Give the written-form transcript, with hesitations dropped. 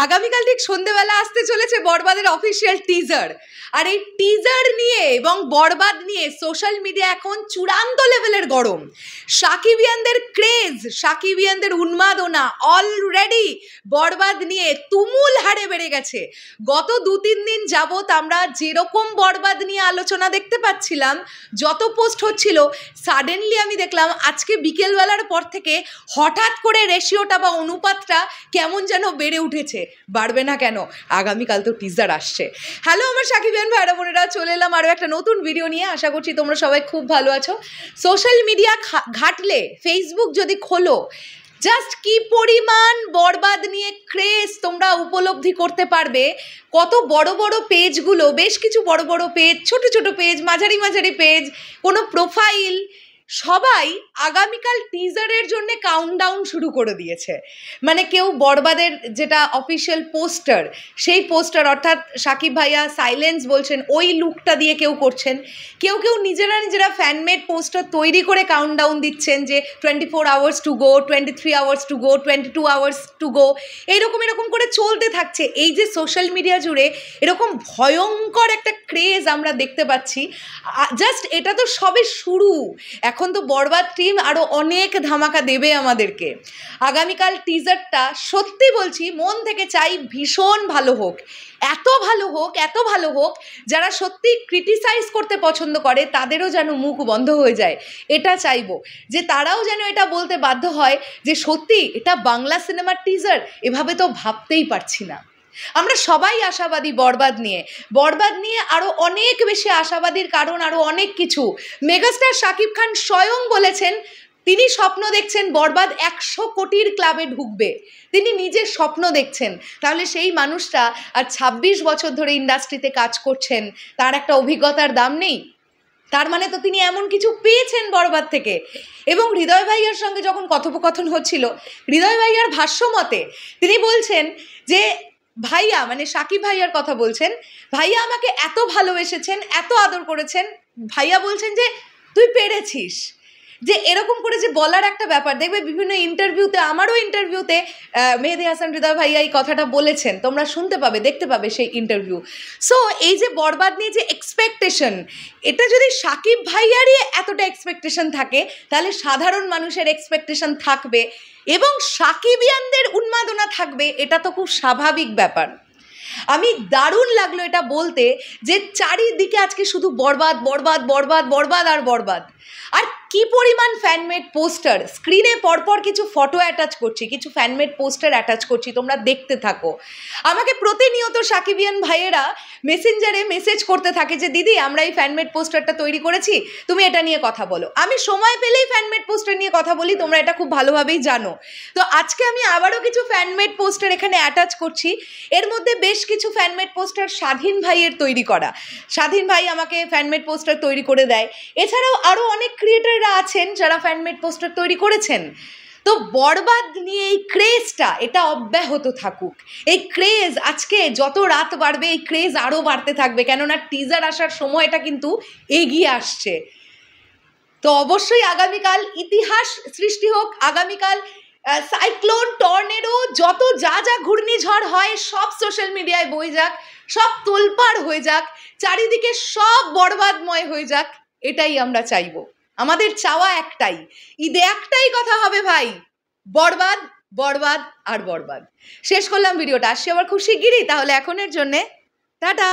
আগামীকাল ঠিক সন্ধ্যেবেলা আসতে চলেছে বরবাদের অফিসিয়াল টিজার। আর এই টিজার নিয়ে এবং বরবাদ নিয়ে সোশ্যাল মিডিয়া এখন চূড়ান্ত লেভেলের গরম। সাকিবিয়ানদের ক্রেজ, সাকিবিয়ানদের উন্মাদনা অলরেডি বরবাদ নিয়ে তুমুল হারে বেড়ে গেছে। গত 2-3 দিন যাবৎ আমরা যেরকম বরবাদ নিয়ে আলোচনা দেখতে পাচ্ছিলাম, যত পোস্ট হচ্ছিল, সাডেনলি আমি দেখলাম আজকে বিকেলবেলার পর থেকে হঠাৎ করে রেশিওটা বা অনুপাতটা কেমন যেন বেড়ে উঠেছে। বাড়বে না কেন? আগামীকাল তো টিজার আসছে। হ্যালো আমার সাকিবিয়ান ভাইরা বোনেরা, চলে এলাম আরও একটা নতুন ভিডিও নিয়ে। আশা করছি তোমরা সবাই খুব ভালো আছো। সোশ্যাল মিডিয়া ঘাটলে, ফেসবুক যদি খোলো, জাস্ট কি পরিমাণ বরবাদ নিয়ে ক্রেজ তোমরা উপলব্ধি করতে পারবে। কত বড় বড় পেজগুলো, বেশ কিছু বড় বড় পেজ, ছোট ছোট পেজ, মাঝারি মাঝারি পেজ, কোনো প্রোফাইল, সবাই আগামীকাল টিজারের জন্য কাউন্টডাউন শুরু করে দিয়েছে। মানে কেউ বরবাদের যেটা অফিসিয়াল পোস্টার, সেই পোস্টার অর্থাৎ সাকিব ভাইয়া সাইলেন্স বলছেন, ওই লুকটা দিয়ে কেউ করছেন। কেউ কেউ নিজেরা ফ্যানমেড পোস্টার তৈরি করে কাউন্টডাউন দিচ্ছেন যে 24 hours to go, 23 hours to go, 22 hours to go, এরকম করে চলতে থাকছে। এই যে সোশ্যাল মিডিয়া জুড়ে এরকম ভয়ঙ্কর একটা ক্রেজ আমরা দেখতে পাচ্ছি। জাস্ট এটা তো সবে শুরু। এখন তো বরবাদ টিম আরও অনেক ধামাকা দেবে আমাদেরকে। আগামীকাল টিজারটা সত্যি বলছি, মন থেকে চাই ভীষণ ভালো হোক, এত ভালো হোক, এত ভালো হোক, যারা সত্যি ক্রিটিসাইজ করতে পছন্দ করে তাদেরও যেন মুখ বন্ধ হয়ে যায়। এটা চাইবো যে তারাও যেন এটা বলতে বাধ্য হয় যে সত্যি এটা বাংলা সিনেমার টিজার, এভাবে তো ভাবতেই পারছি না। আমরা সবাই আশাবাদী বরবাদ নিয়ে আরও অনেক বেশি আশাবাদীর কারণ আরও অনেক কিছু। মেগাস্টার শাকিব খান স্বয়ং বলেছেন তিনি স্বপ্ন দেখছেন বরবাদ 100 কোটির ক্লাবে ঢুকবে। তিনি নিজের স্বপ্ন দেখছেন। তাহলে সেই মানুষটা আর 26 বছর ধরে ইন্ডাস্ট্রিতে কাজ করছেন, তার একটা অভিজ্ঞতার দাম নেই? তার মানে তো তিনি এমন কিছু পেয়েছেন বরবাদ থেকে। এবং হৃদয় ভাইয়ার সঙ্গে যখন কথোপকথন হচ্ছিল, হৃদয় ভাইয়ার ভাষ্যমতে তিনি বলছেন যে ভাইয়া, মানে সাকিব ভাইয়ার কথা বলছেন, ভাইয়া আমাকে এত ভালোবেসেছেন, এত আদর করেছেন। ভাইয়া বলছেন যে তুই পেরেছিস। যে এরকম করে যে বলার একটা ব্যাপার, দেখবে বিভিন্ন ইন্টারভিউতে, আমারও ইন্টারভিউতে মেহেদী হাসান হৃদয় ভাইয়া এই কথাটা বলেছেন, তোমরা শুনতে পাবে, দেখতে পাবে সেই ইন্টারভিউ। সো এই যে বরবাদ নিয়ে যে এক্সপেকটেশন, এটা যদি সাকিব ভাইয়ারই এতটা এক্সপেকটেশন থাকে, তাহলে সাধারণ মানুষের এক্সপেকটেশন থাকবে এবং সাকিবিয়ানদের উন্মাদনা থাকবে। এটা তো খুব স্বাভাবিক ব্যাপার। আমি দারুণ লাগলো এটা বলতে যে চারিদিকে আজকে শুধু বরবাদ বরবাদ বরবাদ বরবাদ আর বরবাদ। আর কি পরিমাণ ফ্যানমেড পোস্টার, স্ক্রিনে পরপর কিছু ফটো অ্যাটাচ করছি, কিছু ফ্যানমেড পোস্টার অ্যাটাচ করছি, তোমরা দেখতে থাকো। আমাকে প্রতিনিয়ত সাকিবিয়ান ভাইয়েরা মেসেঞ্জারে মেসেজ করতে থাকে যে দিদি আমরা এই ফ্যানমেড পোস্টারটা তৈরি করেছি, তুমি এটা নিয়ে কথা বলো। আমি সময় পেলেই ফ্যানমেড পোস্টার নিয়ে কথা বলি, তোমরা এটা খুব ভালোভাবেই জানো। তো আজকে আমি আবারও কিছু ফ্যানমেড পোস্টার এখানে অ্যাটাচ করছি। এর মধ্যে বেশ কিছু ফ্যানমেড পোস্টার স্বাধীন ভাইয়ের তৈরি করা। স্বাধীন ভাই আমাকে ফ্যানমেড পোস্টার তৈরি করে দেয়। এছাড়াও আরও অনেক ক্রিয়েটাররা আছেন যারা ফ্যানমেড পোস্টার তৈরি করেছেন। তো বরবাদ নিয়ে এই ক্রেজটা, এটা অব্যাহত থাকুক। এই ক্রেজ আজকে যত রাত বাড়বে, এই ক্রেজ আরও বাড়তে থাকবে, কেননা টিজার আসার সময়টা কিন্তু এগিয়ে আসছে। তো অবশ্যই আগামীকাল ইতিহাস সৃষ্টি হোক। আগামীকাল সাইক্লোন, টর্নেডো, যত যা ঘূর্ণিঝড় হয় সব সোশ্যাল মিডিয়ায় বয়ে যাক, সব তোলপাড় হয়ে যাক, চারিদিকে সব বরবাদময় হয়ে যাক, এটাই আমরা চাইবো। আমাদের চাওয়া একটাই, ঈদে একটাই কথা হবে ভাই, বরবাদ বরবাদ আর বরবাদ। শেষ করলাম ভিডিওটা, আসছি আবার খুব শিগগিরই। তাহলে এখনের জন্যে টাটা।